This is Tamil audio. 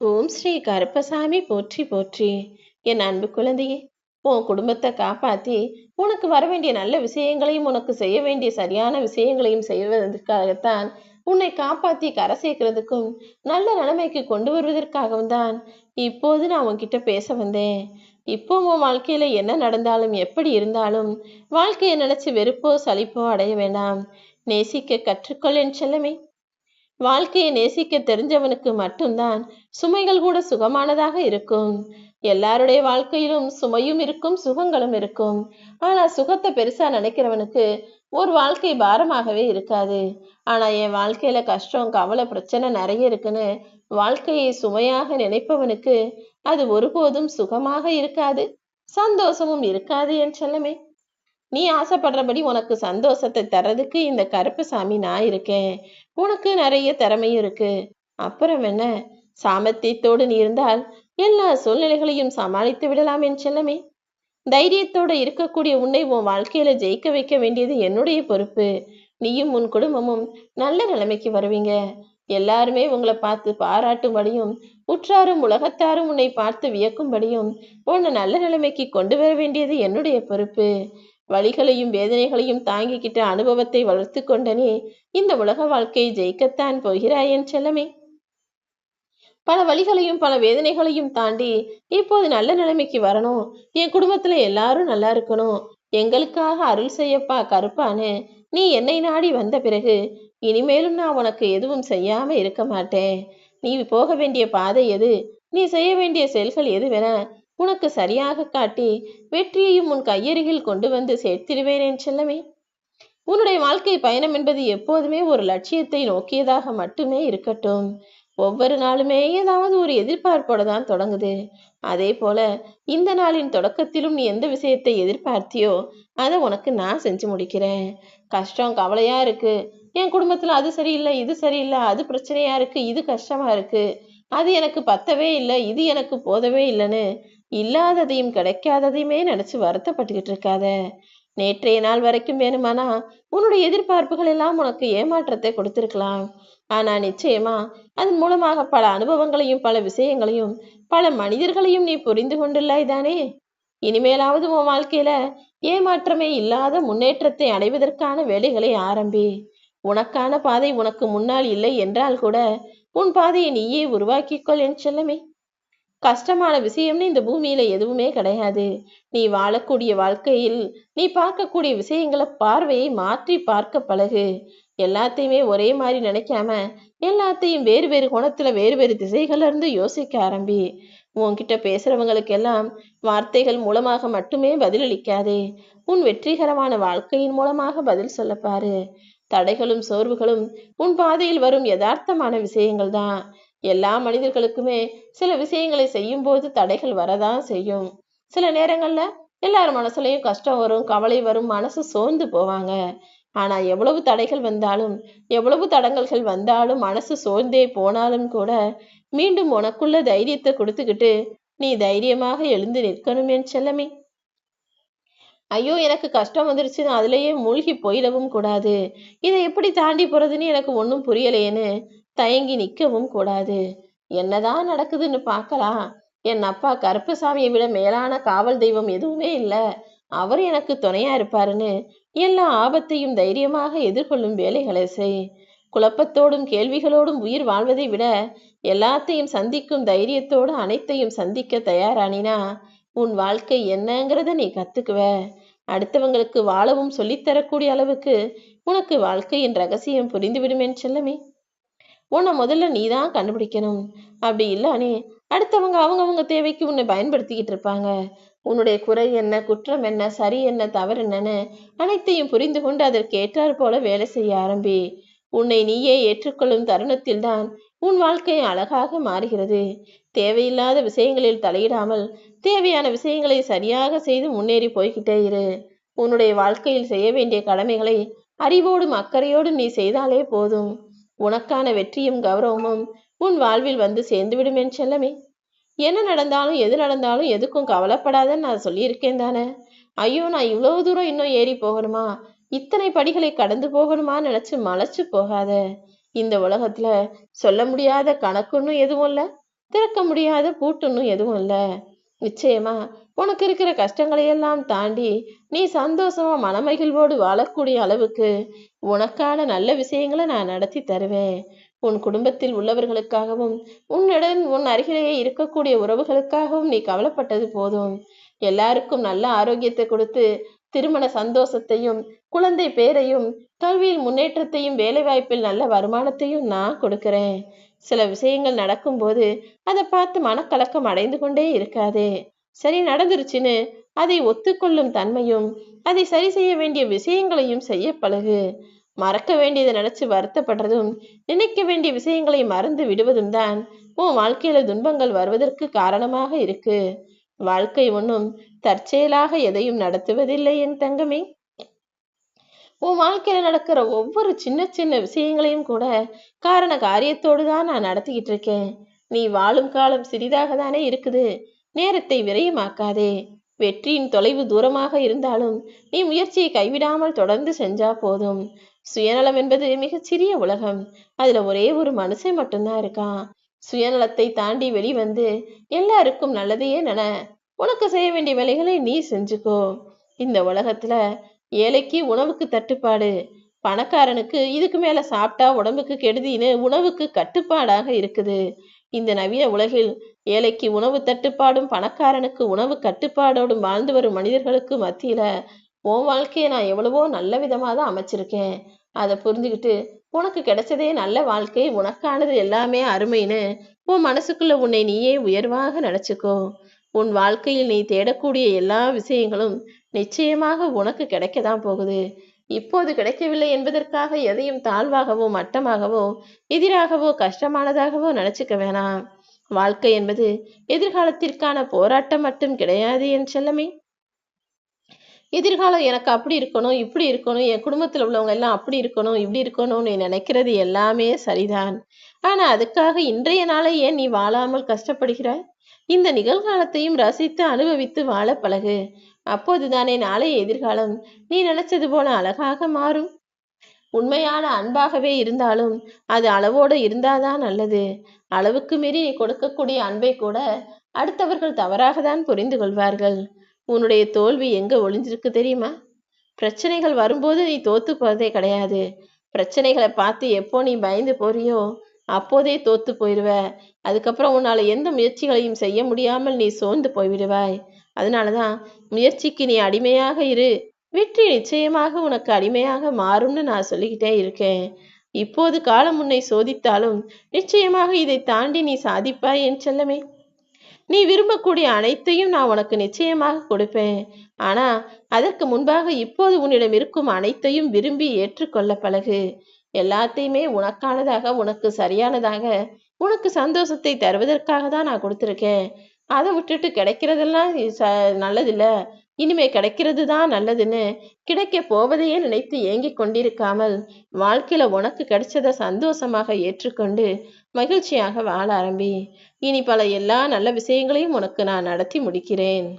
ஓம் ஸ்ரீ கருப்பசாமி போற்றி போற்றி. என் அன்பு குழந்தையே, உன் குடும்பத்தை காப்பாத்தி உனக்கு வர வேண்டிய நல்ல விஷயங்களையும் உனக்கு செய்ய வேண்டிய சரியான விஷயங்களையும் செய்வதற்காகத்தான் உன்னை காப்பாத்தி கரை சேர்க்கிறதுக்கும் நல்ல நிலைமைக்கு கொண்டு வருவதற்காகவும் தான் இப்போது நான் உன்கிட்ட பேச வந்தேன். இப்போ உன் வாழ்க்கையில என்ன நடந்தாலும் எப்படி இருந்தாலும் வாழ்க்கையை நினைச்சு வெறுப்போ சலிப்போ அடைய வேண்டாம். நேசிக்க கற்றுக்கொள் என் செல்லமே. வாழ்க்கையை நேசிக்க தெரிஞ்சவனுக்கு மட்டும்தான் சுமைகள் கூட சுகமானதாக இருக்கும். எல்லாருடைய வாழ்க்கையிலும் சுமையும் இருக்கும், சுகங்களும் இருக்கும். ஆனா சுகத்தை பெருசா நினைக்கிறவனுக்கு ஒரு வாழ்க்கை பாரமாகவே இருக்காது. ஆனா என் வாழ்க்கையில கஷ்டம், கவலை, பிரச்சனை நிறைய இருக்குன்னு வாழ்க்கையை சுமையாக நினைப்பவனுக்கு அது ஒருபோதும் சுகமாக இருக்காது, சந்தோஷமும் இருக்காது என் செல்லமே. நீ ஆசைப்படுறபடி உனக்கு சந்தோஷத்தை தர்றதுக்கு இந்த கருப்பசாமி நான் இருக்கேன். உனக்கு நிறைய திறமையும் இருக்கு. அப்புறம் என்ன? சாமர்த்தியத்தோடு நீ இருந்தால் எல்லா சூழ்நிலைகளையும் சமாளித்து விடலாம் என் செல்லமே. தைரியத்தோட இருக்கக்கூடிய உன்னை உன் வாழ்க்கையில ஜெயிக்க வைக்க வேண்டியது என்னுடைய பொறுப்பு. நீயும் உன் குடும்பமும் நல்ல நிலைமைக்கு வருவீங்க. எல்லாருமே உங்களை பார்த்து பாராட்டும்படியும், உற்றாரும் உலகத்தாரும் உன்னை பார்த்து வியக்கும்படியும் உன்னை நல்ல நிலைமைக்கு கொண்டு வர வேண்டியது என்னுடைய பொறுப்பு. வலிகளையும் வேதனைகளையும் தாங்கிக்கிட்ட அனுபவத்தை வளர்த்து கொண்டனே இந்த உலக வாழ்க்கையை ஜெயிக்கத்தான் போகிறாய் என் செல்லமே. பல வழிகளையும் பல வேதனைகளையும் தாண்டி இப்போது நல்ல நிலைமைக்கு வரணும். என் குடும்பத்துல எல்லாரும் நல்லா இருக்கணும். எங்களுக்காக அருள் செய்யப்பா கருப்பான்னு நீ என்னை நாடி வந்த பிறகு இனிமேலும் நான் உனக்கு எதுவும் செய்யாம இருக்க மாட்டேன். நீ போக வேண்டிய பாதை எது, நீ செய்ய வேண்டிய செயல்கள் எதுவென உனக்கு சரியாக காட்டி வெற்றியையும் உன் கையருகில் கொண்டு வந்து சேர்த்திடுவேன் என் செல்லமே. உன்னுடைய வாழ்க்கை பயணம் என்பது எப்போதுமே ஒரு லட்சியத்தை நோக்கியதாக மட்டுமே இருக்கட்டும். ஒவ்வொரு நாளுமே ஏதாவது ஒரு எதிர்பார்ப்போட தான் தொடங்குது. அதே போல இந்த நாளின் தொடக்கத்திலும் நீ எந்த விஷயத்தை எதிர்பார்த்தியோ அதை உனக்கு நான் செஞ்சு முடிக்கிறேன். கஷ்டம் கவலையா இருக்கு, என் குடும்பத்துல அது சரியில்லை, இது சரியில்லை, அது பிரச்சனையா இருக்கு, இது கஷ்டமா இருக்கு, அது எனக்கு பத்தவே இல்லை, இது எனக்கு போதவே இல்லைன்னு இல்லாததையும் கிடைக்காததையுமே நினைச்சு வருத்தப்பட்டுக்கிட்டு இருக்காத. நேற்றைய நாள் வரைக்கும் வேணுமானா உன்னுடைய எதிர்பார்ப்புகள் எல்லாம் உனக்கு ஏமாற்றத்தை கொடுத்திருக்கலாம். ஆனா நிச்சயமா அதன் மூலமாக பல அனுபவங்களையும் பல விஷயங்களையும் பல மனிதர்களையும் நீ புரிந்து கொண்டுள்ளாய் தானே. இனிமேலாவது உன் வாழ்க்கையில ஏமாற்றமே இல்லாத முன்னேற்றத்தை அடைவதற்கான வேலைகளை ஆரம்பி. உனக்கான பாதை உனக்கு முன்னால் இல்லை என்றால் கூட உன் பாதையை நீயே உருவாக்கிக்கொள் என் செல்லமே. கஷ்டமான விஷயம்னு இந்த பூமியில எதுவுமே கிடையாது. நீ வாழக்கூடிய வாழ்க்கையில் நீ பார்க்கக்கூடிய விஷயங்களை பார்வையை மாற்றி பார்க்க பழகு. எல்லாத்தையுமே ஒரே மாதிரி நினைக்காம எல்லாத்தையும் வேறு வேறு கோணத்துல வேறு வேறு திசைகள்ல இருந்து யோசிக்க ஆரம்பி. உன்கிட்ட பேசுறவங்களுக்கு எல்லாம் வார்த்தைகள் மூலமாக மட்டுமே பதிலளிக்காதே. உன் வெற்றிகரமான வாழ்க்கையின் மூலமாக பதில் சொல்ல பாரு. தடைகளும் சோர்வுகளும் உன் பாதையில் வரும் யதார்த்தமான விஷயங்கள் தான். எல்லா மனிதர்களுக்குமே சில விஷயங்களை செய்யும் போது தடைகள் வரதான் செய்யும். சில நேரங்கள்ல எல்லார் மனசுலயும் கஷ்டம் வரும், கவலை வரும், மனசு சோர்ந்து போவாங்க. ஆனா எவ்வளவு தடைகள் வந்தாலும் எவ்வளவு தடங்கல்கள் வந்தாலும் மனசு சோர்ந்தே போனாலும் கூட மீண்டும் உனக்குள்ள தைரியத்தை கொடுத்துக்கிட்டு நீ தைரியமாக எழுந்து நிற்கணும் என் செல்லமே. ஐயோ எனக்கு கஷ்டம் வந்துருச்சுன்னு அதுலயே மூழ்கி போயிடவும் கூடாது. இதை எப்படி தாண்டி போறதுன்னு எனக்கு ஒன்றும் புரியலையேன்னு தயங்கி நிற்கவும் கூடாது. என்னதான் நடக்குதுன்னு பார்க்கலாம். என் அப்பா கருப்பசாமியை விட மேலான காவல் தெய்வம் எதுவுமே இல்லை, அவர் எனக்கு துணையா இருப்பாருன்னு எல்லா ஆபத்தையும் தைரியமாக எதிர்கொள்ளும் வேலைகளை செய். குழப்பத்தோடும் கேள்விகளோடும் உயிர் வாழ்வதை விட எல்லாத்தையும் சந்திக்கும் தைரியத்தோடு அனைத்தையும் சந்திக்க தயாரானினா உன் வாழ்க்கை என்னங்கிறத நீ கத்துக்குவ. அடுத்தவங்களுக்கு வாழவும் சொல்லித்தரக்கூடிய அளவுக்கு உனக்கு வாழ்க்கையின் ரகசியம் புரிந்துவிடுமேன் செல்லமே. உன்னை முதல்ல நீ தான் கண்டுபிடிக்கணும். அப்படி இல்லானே அடுத்தவங்க அவங்கவங்க தேவைக்கு உன்னை பயன்படுத்திக்கிட்டு இருப்பாங்க. உன்னுடைய குறை என்ன, குற்றம் என்ன, சரி என்ன, தவறு என்னன்னு அனைத்தையும் புரிந்து கொண்டு அதற்கு ஏற்றாற் போல வேலை செய்ய ஆரம்பி. உன்னை நீயே ஏற்றுக்கொள்ளும் தருணத்தில் தான் உன் வாழ்க்கை அழகாக மாறுகிறது. தேவையில்லாத விஷயங்களில் தலையிடாமல் தேவையான விஷயங்களை சரியாக செய்து முன்னேறி போய்கிட்டே இரு. உன்னுடைய வாழ்க்கையில் செய்ய வேண்டிய கடமைகளை அறிவோடும் அக்கறையோடும் நீ செய்தாலே போதும். உனக்கான வெற்றியும் கௌரவமும் உன் வாழ்வில் வந்து சேர்ந்துவிடும் என் செல்லமே. என்ன நடந்தாலும் எது நடந்தாலும் எதுக்கும் கவலைப்படாதன்னு நான் சொல்லியிருக்கேன் தானே. ஐயோ நான் இவ்வளவு தூரம் இன்னும் ஏறி போகணுமா, இத்தனை படிகளை கடந்து போகணுமா நினைச்சு மலைச்சு போகாத. இந்த உலகத்துல சொல்ல முடியாத கணக்குன்னு எதுவும் இல்ல, திறக்க முடியாத பூட்டுன்னு எதுவும் இல்லை. நிச்சயமா உனக்கு இருக்கிற கஷ்டங்களையெல்லாம் தாண்டி நீ சந்தோஷமா மனமகிழ்வோடு வாழக்கூடிய அளவுக்கு உனக்கான நல்ல விஷயங்களை நான் நடத்தி தருவேன். உன் குடும்பத்தில் உள்ளவர்களுக்காகவும் உன் அருகிலேயே இருக்கக்கூடிய உறவுகளுக்காகவும் நீ கவலைப்பட்டது போதும். எல்லாருக்கும் நல்ல ஆரோக்கியத்தை கொடுத்து திருமண சந்தோஷத்தையும் குழந்தை பேரையும் கல்வியில் முன்னேற்றத்தையும் வேலைவாய்ப்பில் நல்ல வருமானத்தையும் நான் கொடுக்கிறேன். சில விஷயங்கள் நடக்கும்போது அதை பார்த்து மனக்கலக்கம் அடைந்து கொண்டே இருக்காதே. சரி நடந்துருச்சுன்னு அதை ஒத்துக்கொள்ளும் தன்மையும் அதை சரி செய்ய வேண்டிய விஷயங்களையும் செய்ய பழகு. மறக்க வேண்டியதை நினைச்சு வருத்தப்படுறதும் நினைக்க வேண்டிய விஷயங்களை மறந்து விடுவதும் தான் உன் வாழ்க்கையில துன்பங்கள் வருவதற்கு காரணமாக இருக்கு. வாழ்க்கை ஒன்றும் தற்செயலாக எதையும் நடத்துவதில்லை என் தங்கமே. உன் வாழ்க்கையில நடக்கிற ஒவ்வொரு சின்ன சின்ன விஷயங்களையும் கூட காரண காரியத்தோடு தான் நான் நடத்திக்கிட்டு இருக்கேன். நீ வாழும் காலம் சிறிதாக தானே இருக்குது. நேரத்தை விரயமாக்காதே. வெற்றியின் தொலைவு தூரமாக இருந்தாலும் நீ முயற்சியை கைவிடாமல் தொடர்ந்து செஞ்சா போதும். சுயநலம் என்பது மிகச்சிறிய உலகம். அதுல ஒரே ஒரு மனுஷன் மட்டும்தான் இருக்கான். சுயநலத்தை தாண்டி வெளிவந்து எல்லாருக்கும் நல்லதையே நென. உனக்கு செய்ய வேண்டிய வேலைகளை நீ செஞ்சுக்கோ. இந்த உலகத்துல ஏழைக்கு உணவுக்கு தட்டுப்பாடு, பணக்காரனுக்கு இதுக்கு மேல சாப்பிட்டா உடம்புக்கு கெடுதின்னு உணவுக்கு கட்டுப்பாடாக இருக்குது. இந்த நவீன உலகில் ஏழைக்கு உணவு தட்டுப்பாடும் பணக்காரனுக்கு உணவு கட்டுப்பாடோடும் வாழ்ந்து வரும் மனிதர்களுக்கு மத்தியில உன் வாழ்க்கையை நான் எவ்வளவோ நல்ல விதமாக தான் அமைச்சிருக்கேன். அதை புரிஞ்சுக்கிட்டு உனக்கு கிடைச்சதே நல்ல வாழ்க்கை, உனக்கானது எல்லாமே அருமைன்னு உன் மனசுக்குள்ள உன்னை நீயே உயர்வாக நினைச்சுக்கோ. உன் வாழ்க்கையில் நீ தேடக்கூடிய எல்லா விஷயங்களும் நிச்சயமாக உனக்கு கிடைக்கதான் போகுது. இப்போது கிடைக்கவில்லை என்பதற்காக எதையும் தாழ்வாகவோ மட்டமாகவோ எதிராகவோ கஷ்டமானதாகவோ நினைச்சுக்க வேணாம். வாழ்க்கை என்பது எதிர்காலத்திற்கான போராட்டம் மட்டும் கிடையாது என் செல்லமே. எதிர்காலம் எனக்கு அப்படி இருக்கணும் இப்படி இருக்கணும், என் குடும்பத்தில் உள்ளவங்க எல்லாம் அப்படி இருக்கணும் இப்படி இருக்கணும் நீ நினைக்கிறது எல்லாமே சரிதான். ஆனா அதுக்காக இன்றைய நாளை ஏன் நீ வாழாமல் கஷ்டப்படுகிறாய்? இந்த நிகழ்காலத்தையும் ரசித்து அனுபவித்து வாழ பழகு. அப்போதுதானே நாளைய எதிர்காலம் நீ நினைச்சது போல அழகாக மாறும். உண்மையான அன்பாகவே இருந்தாலும் அது அளவோடு இருந்தாதான் நல்லது. அளவுக்கு மீறி நீ கொடுக்கக்கூடிய அன்பை கூட அடுத்தவர்கள் தவறாக தான் புரிந்து கொள்வார்கள். உன்னுடைய தோல்வி எங்க ஒளிஞ்சிருக்கு தெரியுமா? பிரச்சனைகள் வரும்போது நீ தோத்து போறதே கிடையாது. பிரச்சனைகளை பார்த்து எப்போ நீ பயந்து போறியோ அப்போதே தோத்து போயிடுவ. அதுக்கப்புறம் உன்னால எந்த முயற்சிகளையும் செய்ய முடியாமல் நீ சோர்ந்து போய்விடுவாய். அதனாலதான் முயற்சிக்கு நீ அடிமையாக இரு. வெற்றி நிச்சயமாக உனக்கு அடிமையாக மாறும்னு நான் சொல்லிக்கிட்டே இருக்கேன். இப்போது காலம் உன்னை சோதித்தாலும் நிச்சயமாக இதை தாண்டி நீ சாதிப்பாய் என் செல்லமே. நீ விரும்பக்கூடிய அனைத்தையும் நான் உனக்கு நிச்சயமாக கொடுப்பேன். ஆனா அதற்கு முன்பாக இப்போது உன்னிடம் இருக்கும் அனைத்தையும் விரும்பி ஏற்றுக்கொள்ள பழகு. எல்லாத்தையுமே உனக்கானதாக, உனக்கு சரியானதாக, உனக்கு சந்தோஷத்தை தருவதற்காக தான் நான் கொடுத்துருக்கேன். அதை விட்டுட்டு கிடைக்கிறதெல்லாம் நல்லதில்ல, இனிமே கிடைக்கிறது தான் நல்லதுன்னு கிடைக்க போவதையே நினைத்து ஏங்கிக் கொண்டிருக்காமல் வாழ்க்கையில உனக்கு கிடைச்சதை சந்தோஷமாக ஏற்றுக்கொண்டு மகிழ்ச்சியாக வாழ ஆரம்பி. இனி பல எல்லா நல்ல விஷயங்களையும் உனக்கு நான் நடத்தி முடிக்கிறேன்.